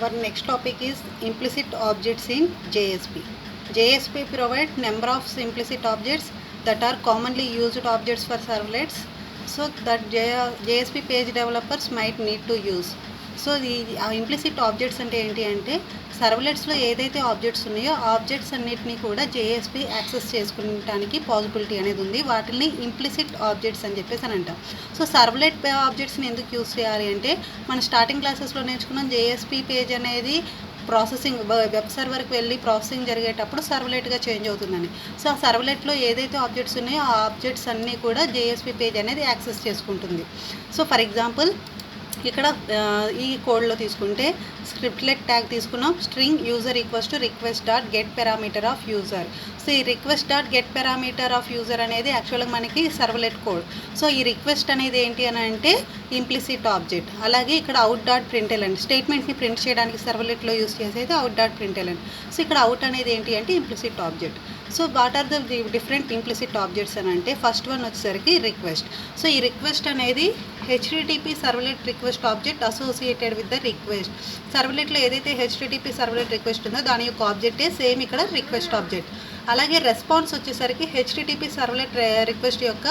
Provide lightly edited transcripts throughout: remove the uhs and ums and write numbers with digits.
Our next topic is implicit objects in JSP. JSP provides number of implicit objects that are commonly used objects for servlets, so that JSP page developers might need to use. So ఈ implicit objects అంటే ఏంటి అంటే సర్వ్లెట్స్లో ఏదైతే objects ఉన్నాయో ఆ objects అన్నిటినీ కూడా JSP access చేసుకునడానికి possibility అనేది ఉంది. వాటిని ఇంప్లిసిట్ ఆబ్జెక్ట్స్ అని చెప్పేసి అని అంటాం. సో సర్వ్లెట్ ఆబ్జెక్ట్స్ని ఎందుకు యూజ్ చేయాలి అంటే మన స్టార్టింగ్ క్లాసెస్లో నేర్చుకున్నాం జేఎస్పీ పేజ్ అనేది ప్రాసెసింగ్ వెబ్ సర్వర్కి వెళ్ళి ప్రాసెసింగ్ జరిగేటప్పుడు సర్వ్లెట్గా చేంజ్ అవుతుందని. సో ఆ సర్వ్లెట్లో ఏదైతే ఆబ్జెక్ట్స్ ఉన్నాయో ఆ ఆబ్జెక్ట్స్ అన్నీ కూడా జేఎస్పీ పేజ్ అనేది యాక్సెస్ చేసుకుంటుంది. సో ఫర్ ఎగ్జాంపుల్ ఇక్కడ ఈ కోడ్లో తీసుకుంటే స్క్రిప్ట్లెట్ ట్యాగ్ తీసుకున్నాం. String user equals to request dot get parameter of user. So ఈ request dot get parameter of user అనేది యాక్చువల్గా మనకి సర్వ్లెట్ కోడ్. సో ఈ రిక్వెస్ట్ అనేది ఏంటి అని అంటే ఇంప్లిసిట్ ఆబ్జెక్ట్. అలాగే ఇక్కడ అవుట్ డాట్ ప్రింట్ఎల్ఎన్ స్టేట్మెంట్ని ప్రింట్ చేయడానికి సర్వ్లెట్లో యూజ్ చేసేది అవుట్ డాట్ ప్రింట్ఎల్ఎన్. సో ఇక్కడ అవుట్ అనేది ఏంటి అంటే implicit object. So what are the different implicit objects అని అంటే ఫస్ట్ వన్ వచ్చేసరికి రిక్వెస్ట్. సో ఈ రిక్వెస్ట్ అనేది HTTP servlet request object associated with the request. సర్వ్లెట్లో ఏదైతే హెచ్టిటిపి సర్వ్లెట్ రిక్వెస్ట్ ఉందో దాని యొక్క ఆబ్జెక్టే సేమ్ ఇక్కడ రిక్వెస్ట్ ఆబ్జెక్ట్. అలాగే రెస్పాన్స్ వచ్చేసరికి హెచ్టిటిపి సర్వ్లెట్ రిక్వెస్ట్ యొక్క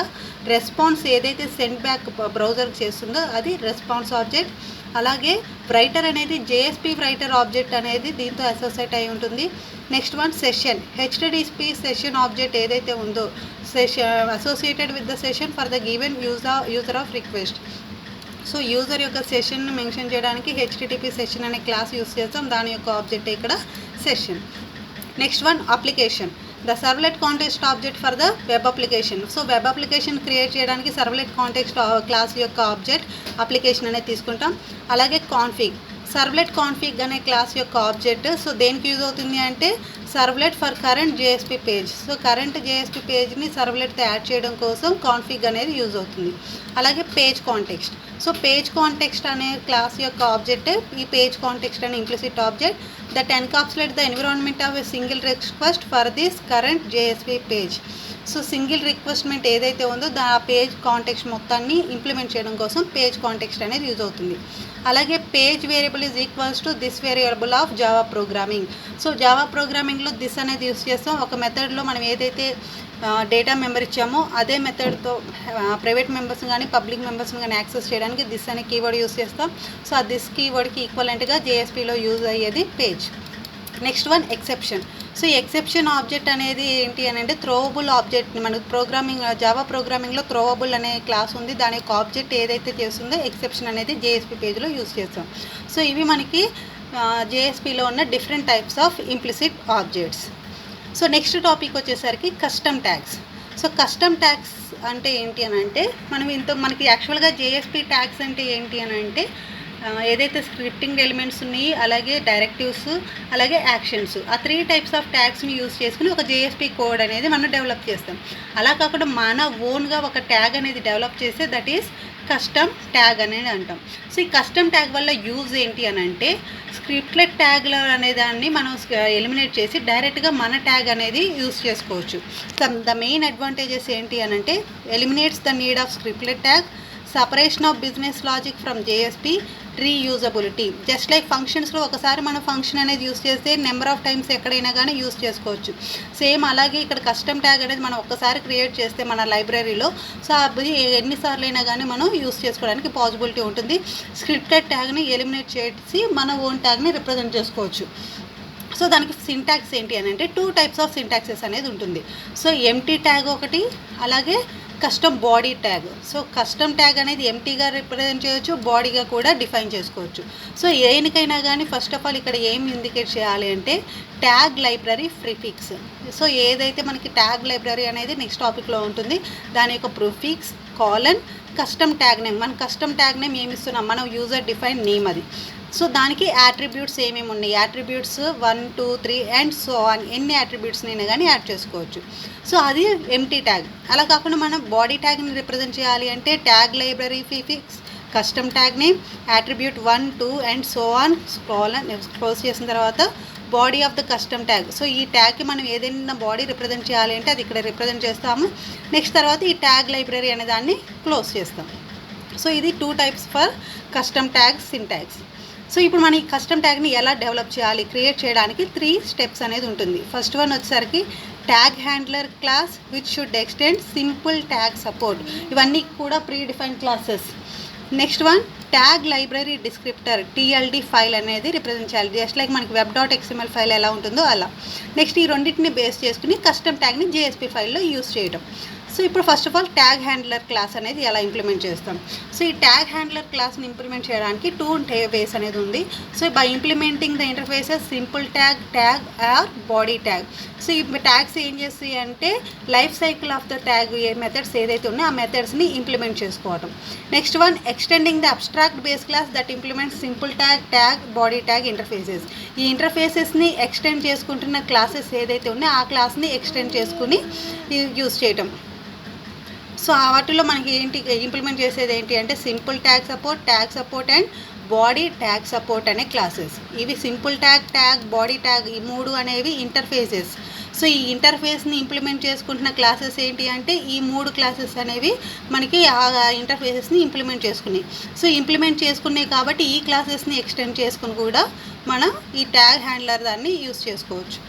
రెస్పాన్స్ ఏదైతే సెండ్ బ్యాక్ బ్రౌజర్కి చేస్తుందో అది రెస్పాన్స్ ఆబ్జెక్ట్. అలాగే రైటర్ అనేది జేఎస్పీ రైటర్ ఆబ్జెక్ట్ అనేది దీంతో అసోసియేట్ అయి ఉంటుంది. Next one session. HTTP session object ఏదైతే ఉందో session associated with the session for the given user of request. So user యొక్క సెషన్ను మెన్షన్ చేయడానికి హెచ్టిటిపి సెషన్ అనే క్లాస్ యూజ్ చేస్తాం. దాని యొక్క ఆబ్జెక్ట్ ఇక్కడ session. Next one application. The servlet context object for the web application. So web application create చేయడానికి servlet context class యొక్క ఆబ్జెక్ట్ అప్లికేషన్ అనేది తీసుకుంటాం. అలాగే కాన్ఫిగ్. సర్వ్లెట్ కాన్ఫిగ్ అనే క్లాస్ యొక్క ఆబ్జెక్ట్ సో దేనికి యూజ్ అవుతుంది అంటే servlet for current JSP page. So current JSP పేజ్ని సర్వ్లెట్తో యాడ్ చేయడం కోసం కాన్ఫిగ్ అనేది యూజ్ అవుతుంది. అలాగే page context. So page context అనే క్లాస్ యొక్క ఆబ్జెక్ట్ ఈ పేజ్ కాంటెక్స్ట్ అనే implicit object that encapsulate the environment of a single request for this current JSP page. So single రిక్వెస్ట్మెంట్ ఏదైతే ఉందో ఆ పేజ్ కాంటెక్స్ట్ మొత్తాన్ని ఇంప్లిమెంట్ చేయడం కోసం పేజ్ కాంటెక్స్ట్ అనేది యూజ్ అవుతుంది. అలాగే page variable is equals to this variable of Java programming. So Java ప్రోగ్రామింగ్లో దిస్ అనేది యూజ్ చేస్తాం. ఒక మెథడ్లో మనం ఏదైతే డేటా మెంబర్ ఇచ్చామో అదే మెథడ్తో ప్రైవేట్ మెంబర్స్ కానీ పబ్లిక్ మెంబర్స్ని కానీ యాక్సెస్ చేయడానికి దిస్ అనే కీవర్డ్ యూజ్ చేస్తాం. సో ఆ దిస్ కీవర్డ్కి ఈక్వలెంట్గా జేఎస్పీలో యూజ్ అయ్యేది page. Next one exception. So exception object అనేది ఏంటి అని అంటే థ్రోవబుల్ ఆబ్జెక్ట్ని మనకు ప్రోగ్రామింగ్ జావా ప్రోగ్రామింగ్లో థ్రోవబుల్ అనే క్లాస్ ఉంది. దాని యొక్క ఆబ్జెక్ట్ ఏదైతే చేస్తుందో ఎక్సెప్షన్ అనేది జేఎస్పీ పేజ్లో యూజ్ చేస్తాం. సో ఇవి మనకి జేఎస్పీలో ఉన్న different types of implicit objects. So next topic వచ్చేసరికి custom tags. So custom tags అంటే ఏంటి అని అంటే మనకి యాక్చువల్గా జేఎస్పీ ట్యాగ్స్ అంటే ఏంటి అని అంటే ఏదైతే స్క్రిప్టింగ్ ఎలిమెంట్స్ ఉన్నాయి అలాగే డైరెక్టివ్స్ అలాగే యాక్షన్స్ ఆ 3 టైప్స్ ఆఫ్ ట్యాగ్స్ని యూజ్ చేసుకుని ఒక జేఎస్పీ కోడ్ అనేది మనం డెవలప్ చేస్తాం. అలా కాకుండా మన ఓన్గా ఒక ట్యాగ్ అనేది డెవలప్ చేస్తే దట్ ఈస్ కస్టమ్ ట్యాగ్ అనేది అంటాం. సో ఈ కస్టమ్ ట్యాగ్ వల్ల యూజ్ ఏంటి అని అంటే స్క్రిప్ట్లెట్ ట్యాగ్ల అనే దాన్ని మనం ఎలిమినేట్ చేసి డైరెక్ట్గా మన ట్యాగ్ అనేది యూజ్ చేసుకోవచ్చు. ద మెయిన్ అడ్వాంటేజెస్ ఏంటి అని అంటే eliminates the need of scriptlet tag, separation of business logic from JSP, reusability. Just like ఫంక్షన్స్లో ఒకసారి మనం ఫంక్షన్ అనేది యూస్ చేస్తే నెంబర్ ఆఫ్ టైమ్స్ ఎక్కడైనా కానీ యూస్ చేసుకోవచ్చు. సేమ్ అలాగే ఇక్కడ కస్టమ్ ట్యాగ్ అనేది మనం ఒక్కసారి క్రియేట్ చేస్తే మన లైబ్రరీలో సో అది ఎన్నిసార్లు అయినా కానీ మనం యూస్ చేసుకోవడానికి పాసిబిలిటీ ఉంటుంది. స్క్రిప్టెడ్ ట్యాగ్ని ఎలిమినేట్ చేసి మన ఓన్ ట్యాగ్ని రిప్రజెంట్ చేసుకోవచ్చు. సో దానికి సింటాక్స్ ఏంటి అని అంటే 2 టైప్స్ ఆఫ్ సింటాక్సెస్ అనేది ఉంటుంది. సో ఎంటీ ట్యాగ్ ఒకటి అలాగే custom body tag. So custom tag అనేది ఎంటీగా రిప్రజెంట్ చేయొచ్చు, బాడీగా కూడా డిఫైన్ చేసుకోవచ్చు. సో దేనికైనా కానీ ఫస్ట్ ఆఫ్ ఆల్ ఇక్కడ ఏం ఇండికేట్ చేయాలి అంటే ట్యాగ్ లైబ్రరీ ప్రిఫిక్స్. సో ఏదైతే మనకి ట్యాగ్ లైబ్రరీ అనేది నెక్స్ట్ టాపిక్లో ఉంటుంది దాని యొక్క prefix colon custom tag name. మన కస్టమ్ ట్యాగ్ నేమ్ ఏమి ఇస్తున్నాం మనం యూజర్ డిఫైన్ నేమ్ అది. సో దానికి యాట్రిబ్యూట్స్ ఏమేమి ఉన్నాయి యాట్రిబ్యూట్స్ 1 2 3 అండ్ సో ఆన్ ఎన్ని యాట్రిబ్యూట్స్నైనా కానీ యాడ్ చేసుకోవచ్చు. సో అది ఎంటీ ట్యాగ్. అలా కాకుండా మనం బాడీ ట్యాగ్ని రిప్రజెంట్ చేయాలి అంటే tag library prefix custom tag name attribute 1 2 and so on close చేసిన తర్వాత body of the custom tag. So ఈ ట్యాగ్కి మనం ఏదైనా బాడీ రిప్రజెంట్ చేయాలి అంటే అది ఇక్కడ రిప్రజెంట్ చేస్తాము. నెక్స్ట్ తర్వాత ఈ ట్యాగ్ లైబ్రరీ అనే దాన్ని క్లోజ్ చేస్తాం. సో ఇది 2 types for custom tags syntax. So ఇప్పుడు మన ఈ కస్టమ్ ట్యాగ్ని ఎలా డెవలప్ చేయాలి, క్రియేట్ చేయడానికి 3 స్టెప్స్ అనేది ఉంటుంది. ఫస్ట్ వన్ వచ్చేసరికి tag handler class which should extend simple tag support. ఇవన్నీ కూడా predefined classes. Next one tag library descriptor TLD file అనేది రిప్రజెంట్ చేయాలి, జస్ట్ లైక్ మనకి web.xml ఫైల్ ఎలా ఉంటుందో అలా. నెక్స్ట్ ఈ రెండింటిని బేస్ చేసుకుని కస్టమ్ ట్యాగ్ని JSP ఫైల్లో యూస్ చేయడం. సో ఇప్పుడు first of all tag handler class అనేది ఎలా ఇంప్లిమెంట్ చేస్తాం. సో ఈ ట్యాగ్ హ్యాండ్లర్ క్లాస్ని ఇంప్లిమెంట్ చేయడానికి 2 వేస్ అనేది ఉంది. So by implementing the interfaces simple tag, tag or body tag. So ఈ ట్యాగ్స్ ఏం చేస్తాయి అంటే life cycle of the tag methods ఏదైతే ఉన్నాయో ఆ మెథడ్స్ని ఇంప్లిమెంట్ చేసుకోవడం. Next one extending the abstract base class that implement simple tag, tag, body tag interfaces. ఈ ఇంటర్ఫేసెస్ని extend చేసుకుంటున్న క్లాసెస్ ఏదైతే ఉన్నాయో ఆ క్లాస్ని ఎక్స్టెండ్ చేసుకుని యూస్ చేయటం. సో వాటిలో మనకి ఇంప్లిమెంట్ చేసేది ఏంటి అంటే simple tag support and body tag support అనే క్లాసెస్. ఇవి simple tag, tag, body tag ఈ 3 అనేవి ఇంటర్ఫేసెస్. సో ఈ ఇంటర్ఫేస్ని ఇంప్లిమెంట్ చేసుకుంటున్న క్లాసెస్ ఏంటి అంటే ఈ 3 క్లాసెస్ అనేవి మనకి ఆ ఇంటర్ఫేసెస్ని ఇంప్లిమెంట్ చేసుకున్నాయి. సో ఇంప్లిమెంట్ చేసుకున్నాయి కాబట్టి ఈ క్లాసెస్ని ఎక్స్టెండ్ చేసుకుని కూడా మనం ఈ ట్యాగ్ హ్యాండ్లర్ దాన్ని యూస్ చేసుకోవచ్చు.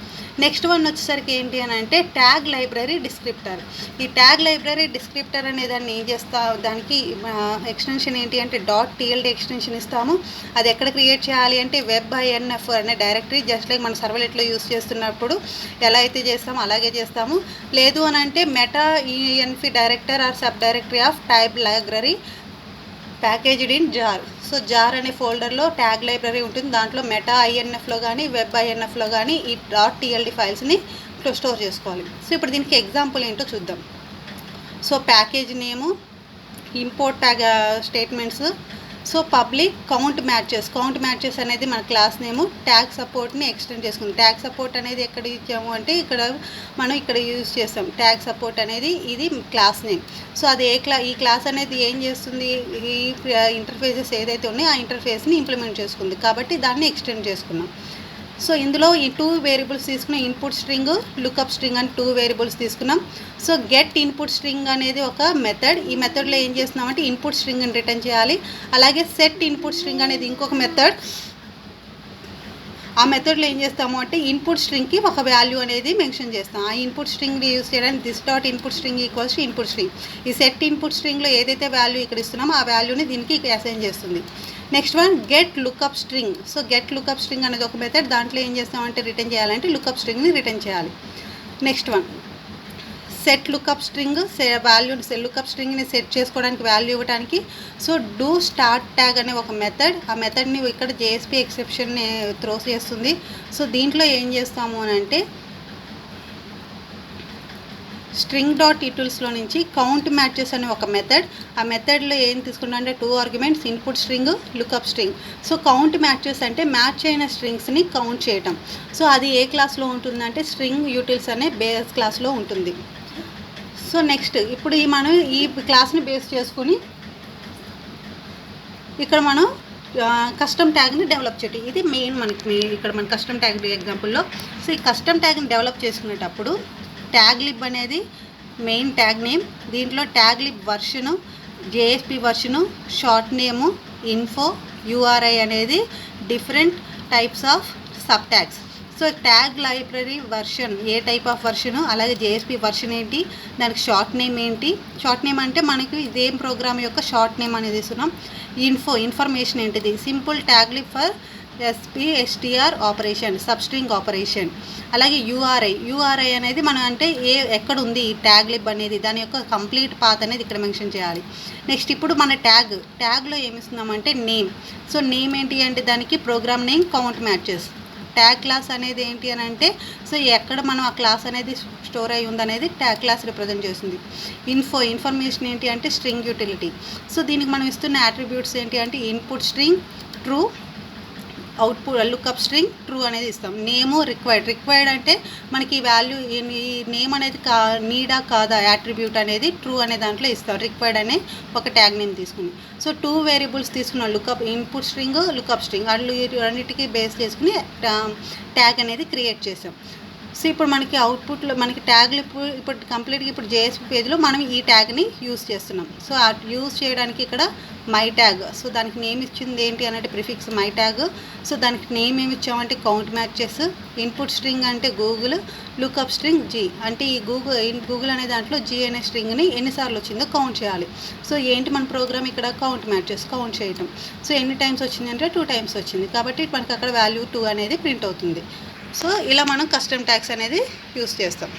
నెక్స్ట్ వన్ వచ్చేసరికి ఏంటి అని అంటే ట్యాగ్ లైబ్రరీ డిస్క్రిప్టర్. ఈ ట్యాగ్ లైబ్రరీ డిస్క్రిప్టర్ అనే దాన్ని ఏం చేస్తా, దానికి ఎక్స్టెన్షన్ ఏంటి అంటే .tld ఎక్స్టెన్షన్ ఇస్తాము. అది ఎక్కడ క్రియేట్ చేయాలి అంటే web.inf అనే డైరెక్టరీ, జస్ట్ లైక్ మన సర్వర్లెట్లో యూస్ చేస్తున్నప్పుడు ఎలా అయితే చేస్తామో అలాగే చేస్తాము. లేదు అని అంటే meta env director or sub directory of tag library packaged in jar. So jar అనే ఫోల్డర్లో ట్యాగ్ లైబ్రరీ ఉంటుంది. దాంట్లో మెటా INFలో కానీ web.infలో కానీ ఈ .tld ఫైల్స్ని స్టోర్ చేసుకోవాలి. సో ఇప్పుడు దీనికి ఎగ్జాంపుల్ ఏంటో చూద్దాం. So package name, import tag statements, so public count matches అనేది మన క్లాస్ నేము. ట్యాగ్ సపోర్ట్ని ఎక్స్టెండ్ చేసుకుంటాం. ట్యాగ్ సపోర్ట్ అనేది ఎక్కడ ఇచ్చాము అంటే మనం ఇక్కడ యూజ్ చేస్తాం. ట్యాగ్ సపోర్ట్ అనేది ఇది క్లాస్ నేమ్. సో అది ఈ క్లాస్ అనేది ఏం చేస్తుంది, ఈ ఇంటర్ఫేసెస్ ఏదైతే ఉన్నాయో ఆ ఇంటర్ఫేస్ని ఇంప్లిమెంట్ చేసుకుంది కాబట్టి దాన్ని ఎక్స్టెండ్ చేసుకున్నాం. సో ఇందులో ఈ 2 వేరియబుల్స్ తీసుకున్నాం, ఇన్పుట్ స్ట్రింగ్, లుకప్ స్ట్రింగ్ అని 2 వేరియబుల్స్ తీసుకున్నాం. సో గెట్ ఇన్పుట్ స్ట్రింగ్ అనేది ఒక మెథడ్. ఈ మెథడ్లో ఏం చేస్తున్నామంటే ఇన్పుట్ స్ట్రింగ్ని రిటర్న్ చేయాలి. అలాగే సెట్ ఇన్పుట్ స్ట్రింగ్ అనేది ఇంకొక మెథడ్. ఆ మెథడ్లో ఏం చేస్తాము అంటే ఇన్పుట్ స్ట్రింగ్కి ఒక వాల్యూ అనేది మెన్షన్ చేస్తాం. ఆ ఇన్పుట్ స్ట్రింగ్ని యూస్ చేయడానికి this.input string equals to input string. ఈ సెట్ ఇన్పుట్ స్ట్రింగ్లో ఏదైతే వాల్యూ ఇక్కడ ఇస్తున్నామో ఆ వాల్యూని దీనికి అసైన్ చేస్తుంది. Next one get lookup string. So get lookup string అనేది ఒక మెథడ్. దాంట్లో ఏం చేస్తామంటే రిటర్న్ చేయాలంటే లుకప్ స్ట్రింగ్ని రిటర్న్ చేయాలి. Next one set lookup string, lookup స్ట్రింగ్ని సెట్ చేసుకోవడానికి వాల్యూ ఇవ్వడానికి సో డూ స్టార్ట్ ట్యాగ్ అనే ఒక మెథడ్. ఆ మెథడ్ని ఇక్కడ JSP ఎక్సెప్షన్ని త్రో చేస్తుంది. సో దీంట్లో ఏం చేస్తాము అని అంటే string.utils నుంచి కౌంట్ మ్యాచెస్ అనే ఒక మెథడ్. ఆ మెథడ్లో ఏం తీసుకున్నా అంటే 2 arguments, input string, lookup string. So count matches అంటే మ్యాచ్ అయిన స్ట్రింగ్స్ని కౌంట్ చేయటం. సో అది ఏ క్లాస్లో ఉంటుందంటే స్ట్రింగ్ యూటిల్స్ అనే బేస్ క్లాస్లో ఉంటుంది. సో నెక్స్ట్ ఇప్పుడు మనం ఈ క్లాస్ని బేస్ చేసుకుని ఇక్కడ మనం కస్టమ్ ట్యాగ్ని డెవలప్ చేయటం. ఇది మెయిన్ మనకి ఇక్కడ మన కస్టమ్ ట్యాగ్ ఎగ్జాంపుల్లో. సో ఈ కస్టమ్ ట్యాగ్ని డెవలప్ చేసుకునేటప్పుడు ట్యాగ్ లిబ్ అనేది మెయిన్ ట్యాగ్ నేమ్. దీంట్లో tag lib version, JSP version, short name, info, URI అనేది different types of sub tags. So tag library version ఏ టైప్ ఆఫ్ వర్షను, అలాగే JSP version ఏంటి, దానికి షార్ట్ నేమ్ ఏంటి. Short name అంటే మనకి ఇదేం ప్రోగ్రామ్ యొక్క షార్ట్ నేమ్ అనేది ఇస్తున్నాం. ఇన్ఫర్మేషన్ ఏంటిది, simple tag lib for SPSTR operation, substring operation. అలాగే URI అనేది మనం అంటే ఎక్కడ ఉంది ఈ ట్యాగ్ లిబ్ అనేది దాని యొక్క కంప్లీట్ పాత్ అనేది ఇక్కడ మెన్షన్ చేయాలి. నెక్స్ట్ ఇప్పుడు మన ట్యాగ్లో ఏమిస్తున్నామంటే నేమ్. సో నేమ్ ఏంటి అంటే దానికి program name, count matches. Tag class అనేది ఏంటి అని అంటే సో ఎక్కడ మనం ఆ క్లాస్ అనేది స్టోర్ అయి ఉందనేది ట్యాగ్ క్లాస్ రిప్రజెంట్ చేస్తుంది. ఇన్ఫర్మేషన్ ఏంటి అంటే స్ట్రింగ్ యూటిలిటీ. సో దీనికి మనం ఇస్తున్న అట్రిబ్యూట్స్ ఏంటి అంటే input string true, output lookup string true అనేది ఇస్తాం. నేము రిక్వైర్డ్ అంటే మనకి ఈ వాల్యూ ఈ నేమ్ అనేది నీడా కాదా యాట్రిబ్యూట్ అనేది ట్రూ అనే దాంట్లో ఇస్తాం. రిక్వైర్డ్ అనే ఒక ట్యాగ్ నేమ్ తీసుకుని సో 2 వేరియబుల్స్ తీసుకున్నాం, lookup input string, lookup string. అన్నిటికీ బేస్ చేసుకుని ట్యాగ్ అనేది క్రియేట్ చేసాం. సో ఇప్పుడు మనకి అవుట్పుట్లో మనకి ట్యాగ్లు ఇప్పుడు కంప్లీట్గా ఇప్పుడు జేఎస్పీ పేజ్లో మనం ఈ ట్యాగ్ని యూస్ చేస్తున్నాం. సో ఆ యూస్ చేయడానికి ఇక్కడ మై ట్యాగ్, సో దానికి నేమ్ ఇచ్చింది ఏంటి అంటే ప్రిఫిక్స్ మై ట్యాగ్. సో దానికి నేమ్ ఏమి ఇచ్చామంటే కౌంట్ మ్యాచెస్, ఇన్పుట్ స్ట్రింగ్ అంటే గూగుల్, లుక్అప్ స్ట్రింగ్ జీ అంటే ఈ గూగుల్ అనే దాంట్లో జీ అనే స్ట్రింగ్ని ఎన్నిసార్లు వచ్చిందో కౌంట్ చేయాలి. సో ఏంటి మన ప్రోగ్రామ్ ఇక్కడ కౌంట్ మ్యాచెస్ కౌంట్ చేయటం. సో ఎన్ని టైమ్స్ వచ్చింది అంటే 2 టైమ్స్ వచ్చింది, కాబట్టి మనకి అక్కడ వాల్యూ 2 అనేది ప్రింట్ అవుతుంది. సో ఇలా మనం కస్టమ్ ట్యాగ్స్ అనేది యూస్ చేస్తాం.